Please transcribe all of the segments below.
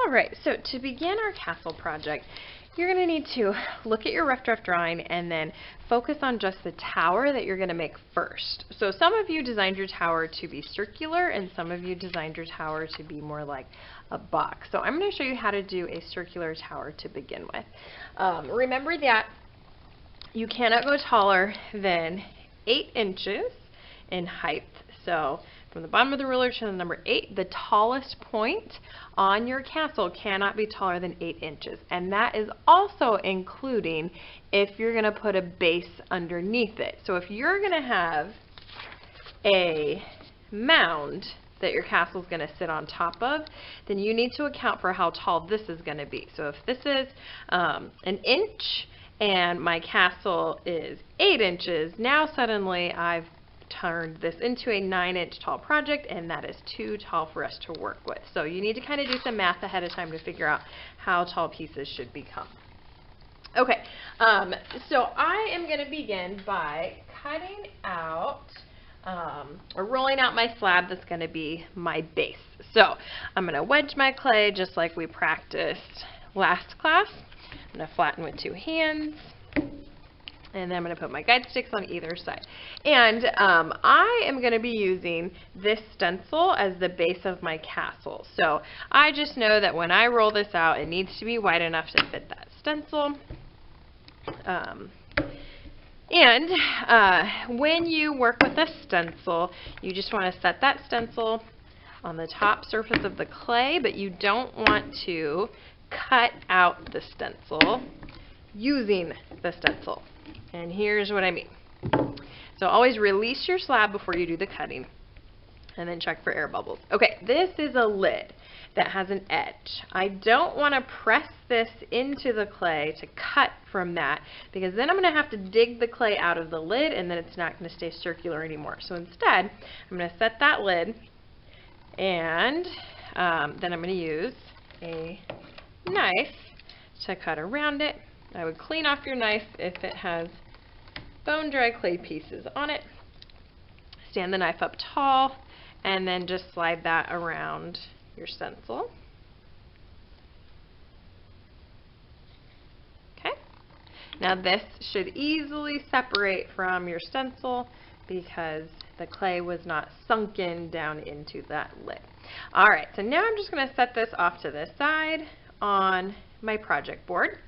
All right, so to begin our castle project, you're going to need to look at your rough draft drawing and then focus on just the tower that you're going to make first. So some of you designed your tower to be circular and some of you designed your tower to be more like a box. So I'm going to show you how to do a circular tower to begin with. Remember that you cannot go taller than 8 inches in height. So from the bottom of the ruler to the number 8, the tallest point on your castle cannot be taller than 8 inches. And that is also including if you're going to put a base underneath it. So if you're going to have a mound that your castle is going to sit on top of, then you need to account for how tall this is going to be. So if this is an inch and my castle is 8 inches, now suddenly I've turned this into a 9-inch tall project, and that is too tall for us to work with. So you need to kind of do some math ahead of time to figure out how tall pieces should become. Okay, so I am going to begin by cutting out or rolling out my slab that's going to be my base. So I'm going to wedge my clay just like we practiced last class. I'm going to flatten with 2 hands. And then I'm going to put my guide sticks on either side. And I am going to be using this stencil as the base of my castle. So I just know that when I roll this out, it needs to be wide enough to fit that stencil. When you work with a stencil, you just want to set that stencil on the top surface of the clay, but you don't want to cut out the stencil using the stencil. And here's what I mean. So always release your slab before you do the cutting and then check for air bubbles. Okay, this is a lid that has an edge. I don't want to press this into the clay to cut from that, because then I'm going to have to dig the clay out of the lid and then it's not going to stay circular anymore. So instead, I'm going to set that lid, and then I'm going to use a knife to cut around it. I would clean off your knife if it has bone dry clay pieces on it. Stand the knife up tall and then just slide that around your stencil. Okay. Now this should easily separate from your stencil because the clay was not sunken down into that lid. Alright, so now I'm just going to set this off to the side on my project board.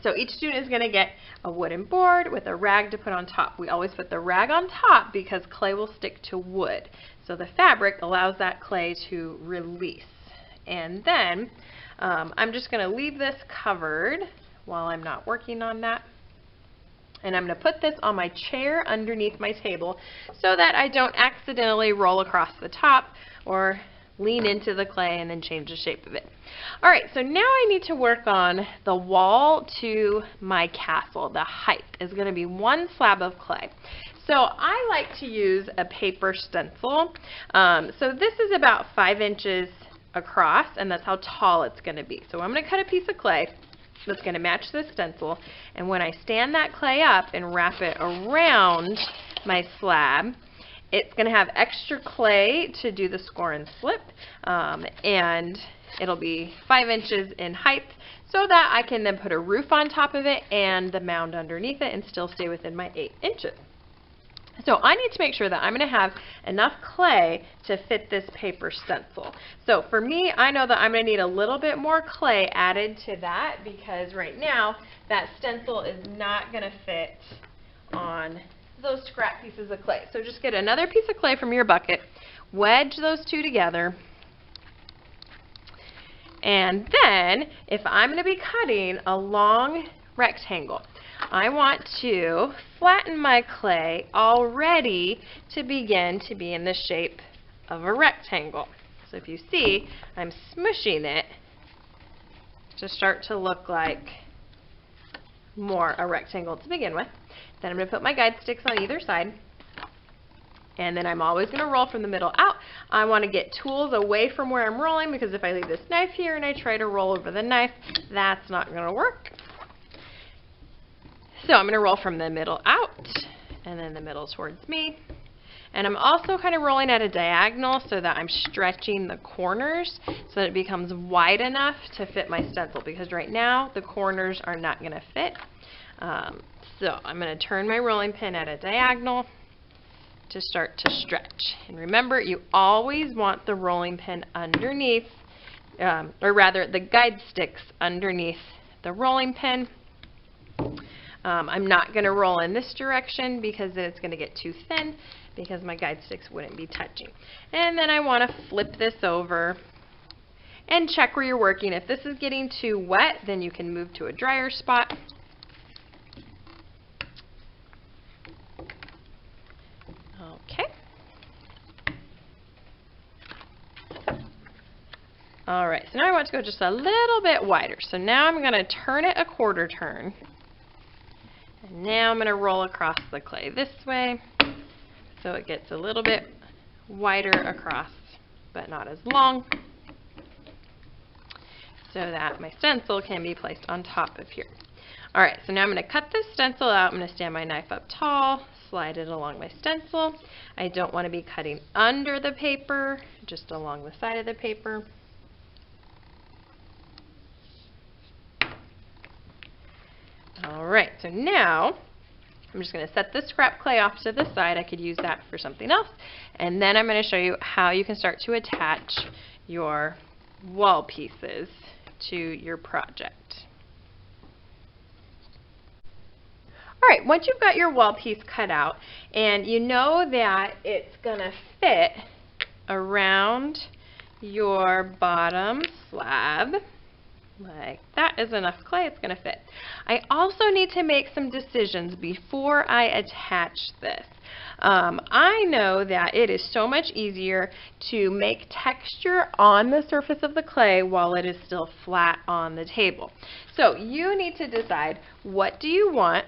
So each student is going to get a wooden board with a rag to put on top. We always put the rag on top because clay will stick to wood. So the fabric allows that clay to release. And then I'm just going to leave this covered while I'm not working on that. And I'm going to put this on my chair underneath my table so that I don't accidentally roll across the top or lean into the clay and then change the shape of it. Alright, so now I need to work on the wall to my castle. The height is going to be 1 slab of clay. So I like to use a paper stencil. So this is about 5 inches across, and that's how tall it's going to be. So I'm going to cut a piece of clay that's going to match this stencil, and when I stand that clay up and wrap it around my slab, it's going to have extra clay to do the score and slip, and it'll be 5 inches in height so that I can then put a roof on top of it and the mound underneath it and still stay within my 8 inches. So I need to make sure that I'm going to have enough clay to fit this paper stencil. So for me, I know that I'm going to need a little bit more clay added to that because right now that stencil is not going to fit on those scrap pieces of clay. So just get another piece of clay from your bucket, wedge those two together, and then if I'm going to be cutting a long rectangle, I want to flatten my clay already to begin to be in the shape of a rectangle. So if you see, I'm smushing it to start to look like more a rectangle to begin with. Then I'm going to put my guide sticks on either side. And then I'm always going to roll from the middle out. I want to get tools away from where I'm rolling, because if I leave this knife here and I try to roll over the knife, that's not going to work. So I'm going to roll from the middle out, and then the middle towards me. And I'm also kind of rolling at a diagonal so that I'm stretching the corners so that it becomes wide enough to fit my stencil, because right now the corners are not going to fit. So I'm going to turn my rolling pin at a diagonal to start to stretch. And remember, you always want the rolling pin underneath, or rather the guide sticks underneath the rolling pin. I'm not going to roll in this direction because then it's going to get too thin, because my guide sticks wouldn't be touching. And then I want to flip this over and check where you're working. If this is getting too wet, then you can move to a drier spot. Okay. Alright, so now I want to go just a little bit wider. So now I'm going to turn it a quarter turn. And now I'm going to roll across the clay this way so it gets a little bit wider across, but not as long, so that my stencil can be placed on top of here. Alright, so now I'm going to cut this stencil out. I'm going to stand my knife up tall, slide it along my stencil. I don't want to be cutting under the paper, just along the side of the paper. Alright, so now I'm just going to set the scrap clay off to the side. I could use that for something else. And then I'm going to show you how you can start to attach your wall pieces to your project. Alright, once you've got your wall piece cut out and you know that it's going to fit around your bottom slab, like that is enough clay, it's going to fit. I also need to make some decisions before I attach this. I know that it is so much easier to make texture on the surface of the clay while it is still flat on the table. So you need to decide, what do you want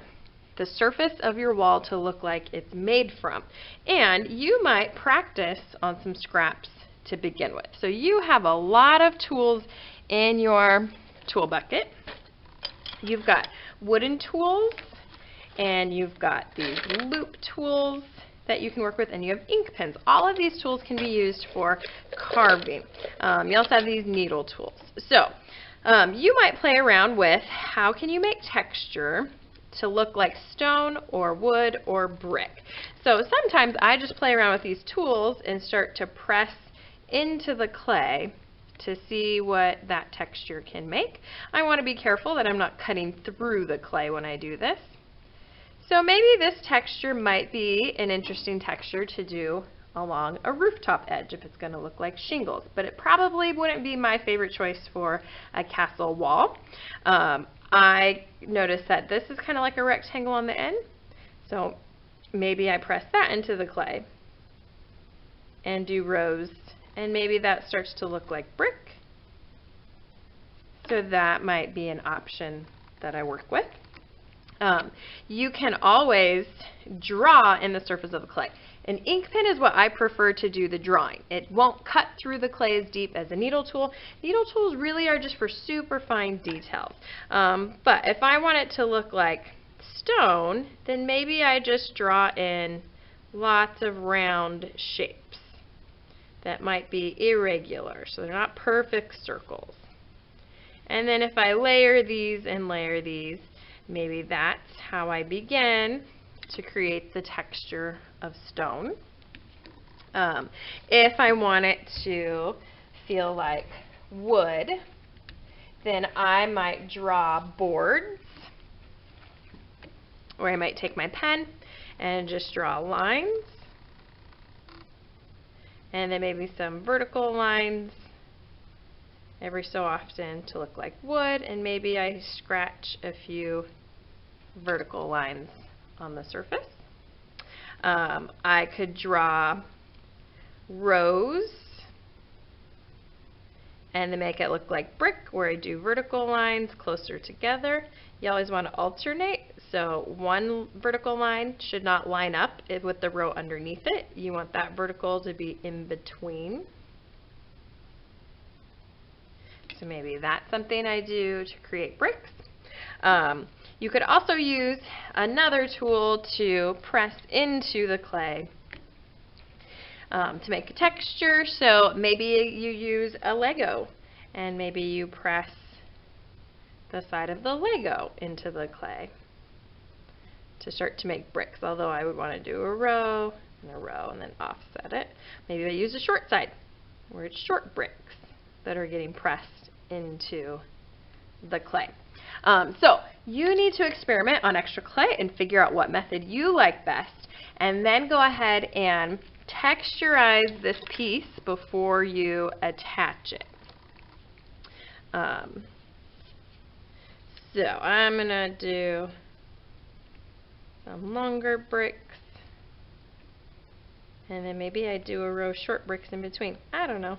the surface of your wall to look like it's made from? And you might practice on some scraps to begin with. So you have a lot of tools in your tool bucket. You've got wooden tools, and you've got these loop tools that you can work with, and you have ink pens. All of these tools can be used for carving. You also have these needle tools. So you might play around with, how can you make texture to look like stone or wood or brick? So sometimes I just play around with these tools and start to press into the clay to see what that texture can make. I want to be careful that I'm not cutting through the clay when I do this. So maybe this texture might be an interesting texture to do along a rooftop edge if it's going to look like shingles, but it probably wouldn't be my favorite choice for a castle wall. I noticed that this is kind of like a rectangle on the end, so maybe I press that into the clay and do rows, and maybe that starts to look like brick. So that might be an option that I work with. You can always draw in the surface of the clay. An ink pen is what I prefer to do the drawing. It won't cut through the clay as deep as a needle tool. Needle tools really are just for super fine details. But if I want it to look like stone, then maybe I just draw in lots of round shapes that might be irregular, so they're not perfect circles. And then if I layer these and layer these, maybe that's how I begin to create the texture of stone. If I want it to feel like wood, then I might draw boards, or I might take my pen and just draw lines, and then maybe some vertical lines every so often to look like wood, and maybe I scratch a few vertical lines on the surface. I could draw rows and then make it look like brick, where I do vertical lines closer together. You always want to alternate, so one vertical line should not line up with the row underneath it. You want that vertical to be in between. So maybe that's something I do to create bricks. You could also use another tool to press into the clay to make a texture. So maybe you use a Lego and maybe you press the side of the Lego into the clay to start to make bricks, although I would want to do a row and then offset it. Maybe I use a short side where it's short bricks that are getting pressed into the clay. So you need to experiment on extra clay and figure out what method you like best, and then go ahead and texturize this piece before you attach it. So I'm going to do some longer bricks, and then maybe I do a row of short bricks in between. I don't know.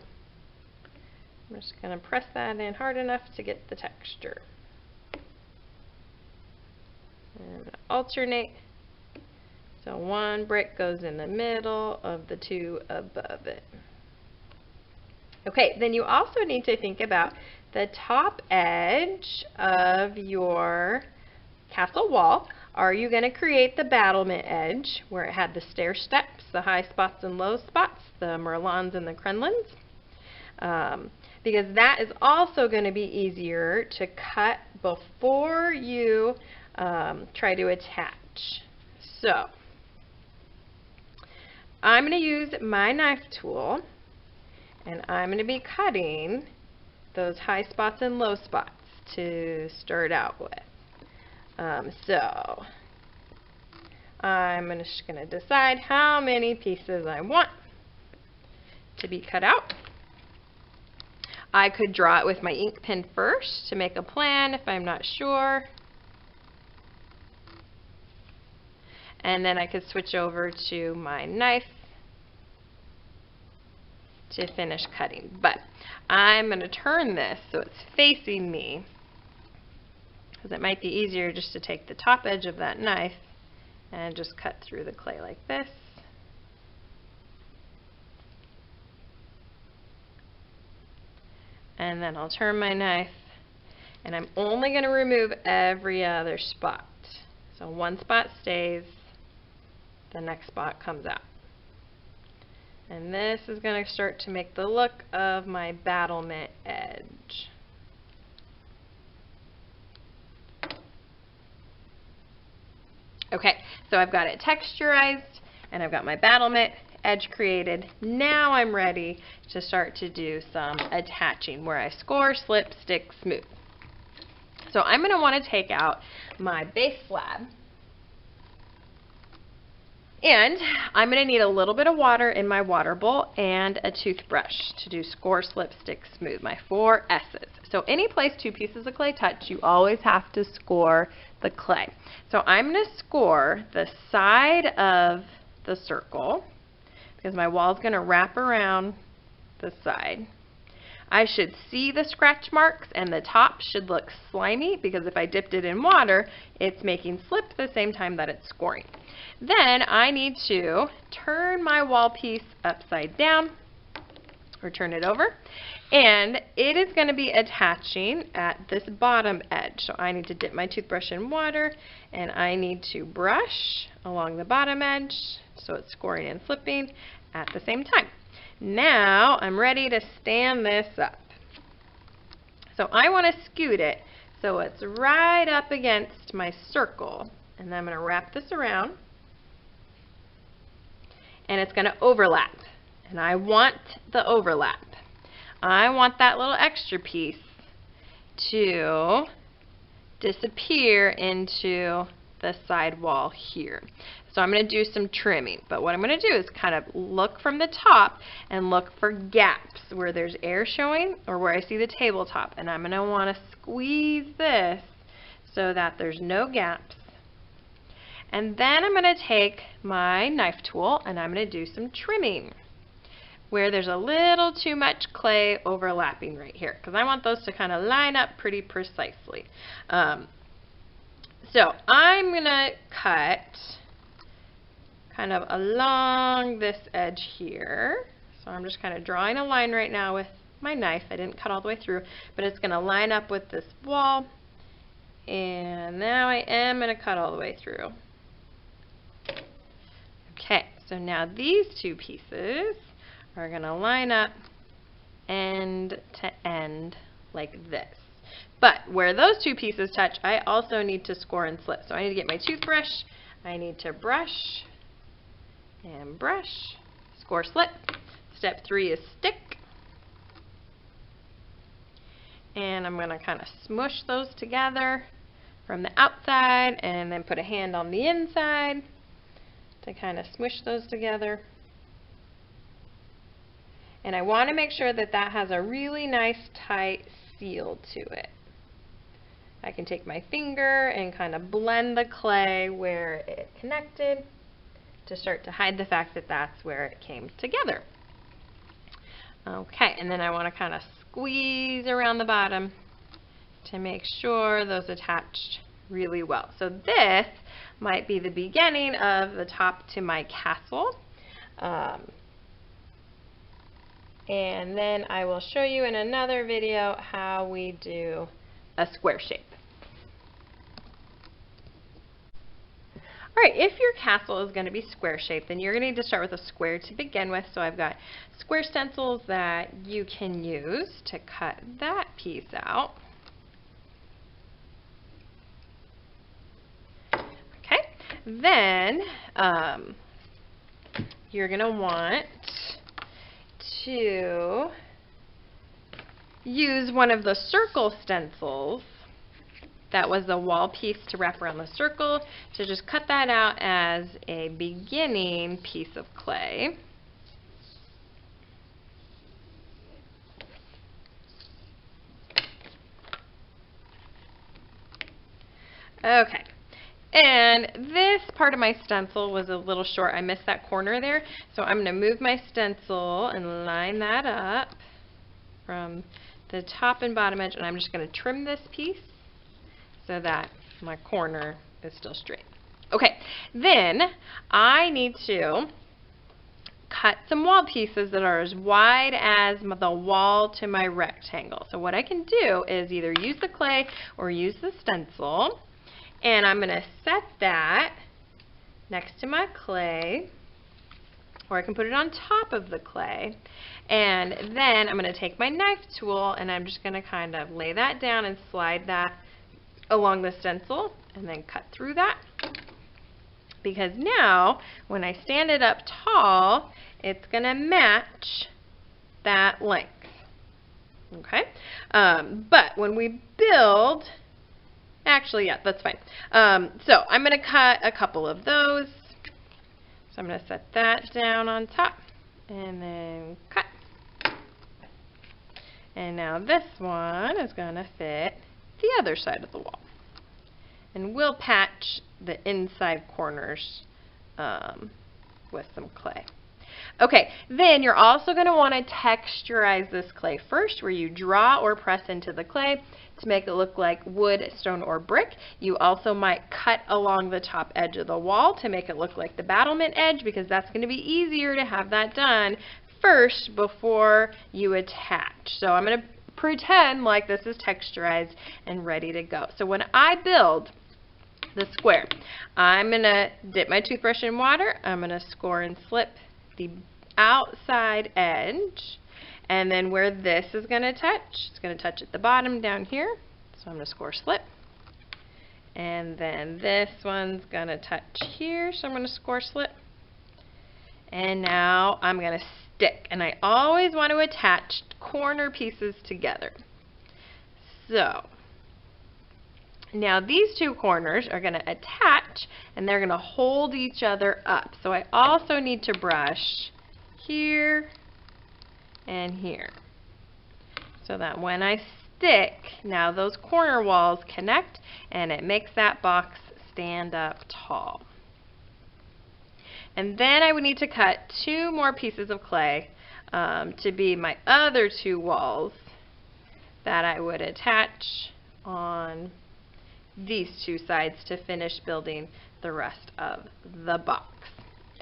I'm just going to press that in hard enough to get the texture. And alternate. So one brick goes in the middle of the two above it. Okay, then you also need to think about the top edge of your castle wall. Are you going to create the battlement edge where it had the stair steps, the high spots and low spots, the merlons and the crenlins? Because that is also going to be easier to cut before you try to attach. So I'm going to use my knife tool, and I'm going to be cutting those high spots and low spots to start out with. So I'm just going to decide how many pieces I want to be cut out. I could draw it with my ink pen first to make a plan if I'm not sure. And then I could switch over to my knife to finish cutting. But I'm going to turn this so it's facing me, because it might be easier just to take the top edge of that knife and just cut through the clay like this. And then I'll turn my knife, and I'm only going to remove every other spot. So one spot stays, the next spot comes out. And this is going to start to make the look of my battlement edge. Okay, so I've got it texturized and I've got my battlement edge created. Now I'm ready to start to do some attaching where I score, slip, stick, smooth. So I'm going to want to take out my base slab, and I'm going to need a little bit of water in my water bowl and a toothbrush to do score, slip, stick, smooth, my 4 S's. So any place 2 pieces of clay touch, you always have to score the clay. So I'm going to score the side of the circle because my wall is going to wrap around the side. I should see the scratch marks, and the top should look slimy because if I dipped it in water, it's making slip at the same time that it's scoring. Then I need to turn my wall piece upside down, or turn it over, and it is going to be attaching at this bottom edge. So I need to dip my toothbrush in water, and I need to brush along the bottom edge so it's scoring and slipping at the same time. Now I'm ready to stand this up. So I want to scoot it so it's right up against my circle, and then I'm going to wrap this around, and it's going to overlap. And I want the overlap. I want that little extra piece to disappear into the side wall here. So I'm going to do some trimming, but what I'm going to do is kind of look from the top and look for gaps where there's air showing or where I see the tabletop, and I'm going to want to squeeze this so that there's no gaps. And then I'm going to take my knife tool and I'm going to do some trimming where there's a little too much clay overlapping right here, because I want those to kind of line up pretty precisely. So I'm going to cut kind of along this edge here. So I'm just kind of drawing a line right now with my knife. I didn't cut all the way through, but it's going to line up with this wall. And now I am going to cut all the way through. Okay, So now these two pieces are going to line up end to end like this. But where those two pieces touch, I also need to score and slip. So I need to get my toothbrush, I need to brush and brush, score, slip. Step 3 is stick. And I'm going to kind of smush those together from the outside and then put a hand on the inside to kind of smush those together. And I want to make sure that that has a really nice tight seal to it. I can take my finger and kind of blend the clay where it connected to start to hide the fact that that's where it came together. Okay, and then I want to kind of squeeze around the bottom to make sure those attached really well. So this might be the beginning of the top to my castle. And then I will show you in another video how we do a square shape. Alright, if your castle is going to be square shaped, then you're going to need to start with a square to begin with. So I've got square stencils that you can use to cut that piece out. Okay, then you're going to want to use one of the circle stencils that was the wall piece to wrap around the circle, to just cut that out as a beginning piece of clay. Okay, and this part of my stencil was a little short. I missed that corner there, so I'm going to move my stencil and line that up from the top and bottom edge, and I'm just going to trim this piece so that my corner is still straight. Okay, then I need to cut some wall pieces that are as wide as the wall to my rectangle. So what I can do is either use the clay or use the stencil, and I'm going to set that next to my clay, or I can put it on top of the clay, and then I'm going to take my knife tool and I'm just going to kind of lay that down and slide that along the stencil and then cut through that, because now when I stand it up tall, it's going to match that length. Okay, but when we build, actually, yeah, that's fine. So I'm going to cut a couple of those. So I'm going to set that down on top and then cut. And now this one is going to fit the other side of the wall. And we'll patch the inside corners with some clay. Okay, then you're also going to want to texturize this clay first, where you draw or press into the clay to make it look like wood, stone, or brick. You also might cut along the top edge of the wall to make it look like the battlement edge, because that's going to be easier to have that done first before you attach. So I'm going to pretend like this is texturized and ready to go. So when I build the square, I'm going to dip my toothbrush in water, I'm going to score and slip the outside edge, and then where this is going to touch, it's going to touch at the bottom down here, so I'm going to score slip, and then this one's going to touch here, so I'm going to score slip, and now I'm going to stick, and I always want to attach corner pieces together. So now these two corners are going to attach and they're going to hold each other up. So I also need to brush here and here, so that when I stick, now those corner walls connect and it makes that box stand up tall. And then I would need to cut 2 more pieces of clay to be my other 2 walls that I would attach on these 2 sides to finish building the rest of the box.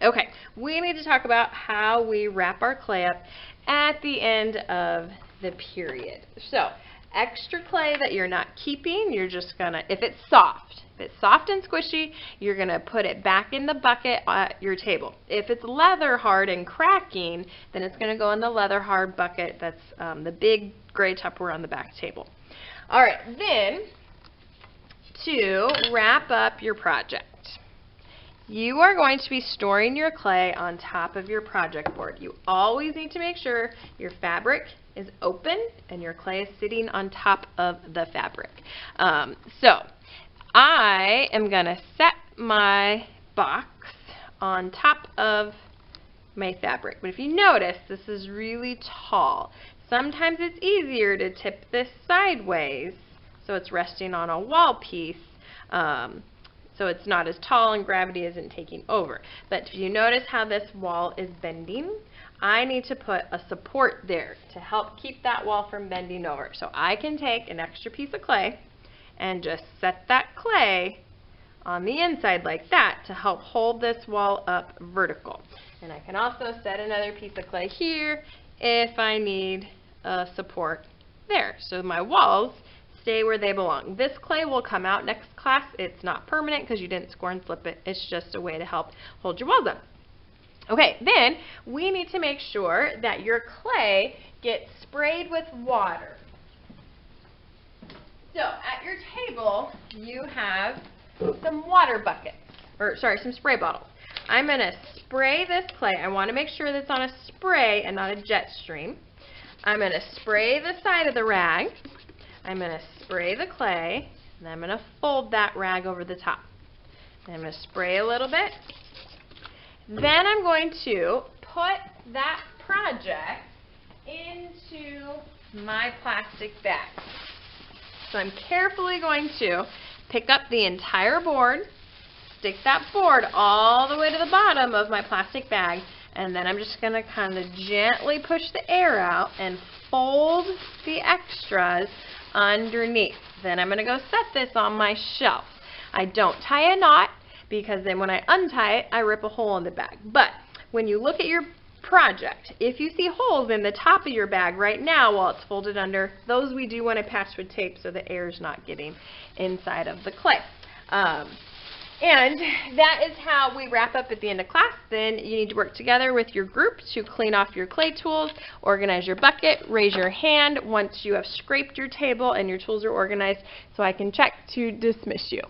Okay, we need to talk about how we wrap our clay up at the end of the period. So extra clay that you're not keeping, you're just gonna, if it's soft and squishy, you're gonna put it back in the bucket at your table. If it's leather hard and cracking, then it's gonna go in the leather hard bucket. That's the big gray Tupperware on the back table. All right, then to wrap up your project, you are going to be storing your clay on top of your project board. You always need to make sure your fabric is open and your clay is sitting on top of the fabric. So I am going to set my box on top of my fabric. But if you notice, this is really tall. Sometimes it's easier to tip this sideways so it's resting on a wall piece. So it's not as tall and gravity isn't taking over. But if you notice how this wall is bending, I need to put a support there to help keep that wall from bending over. So I can take an extra piece of clay and just set that clay on the inside like that to help hold this wall up vertical. And I can also set another piece of clay here if I need a support there. So my walls stay where they belong. This clay will come out next class. It's not permanent because you didn't score and slip it. It's just a way to help hold your walls up. Okay, then we need to make sure that your clay gets sprayed with water. So at your table, you have some water buckets, or sorry, some spray bottles. I'm going to spray this clay. I want to make sure that it's on a spray and not a jet stream. I'm going to spray the side of the rag. I'm going to spray the clay, and I'm going to fold that rag over the top. And I'm going to spray a little bit. Then I'm going to put that project into my plastic bag. So I'm carefully going to pick up the entire board, stick that board all the way to the bottom of my plastic bag, and then I'm just going to kind of gently push the air out and fold the extras underneath. Then I'm going to go set this on my shelf. I don't tie a knot because then when I untie it, I rip a hole in the bag. But when you look at your project, if you see holes in the top of your bag right now while it's folded under, those we do want to patch with tape so the air is not getting inside of the clay. And that is how we wrap up at the end of class. Then you need to work together with your group to clean off your clay tools, organize your bucket, raise your hand once you have scraped your table and your tools are organized so I can check to dismiss you.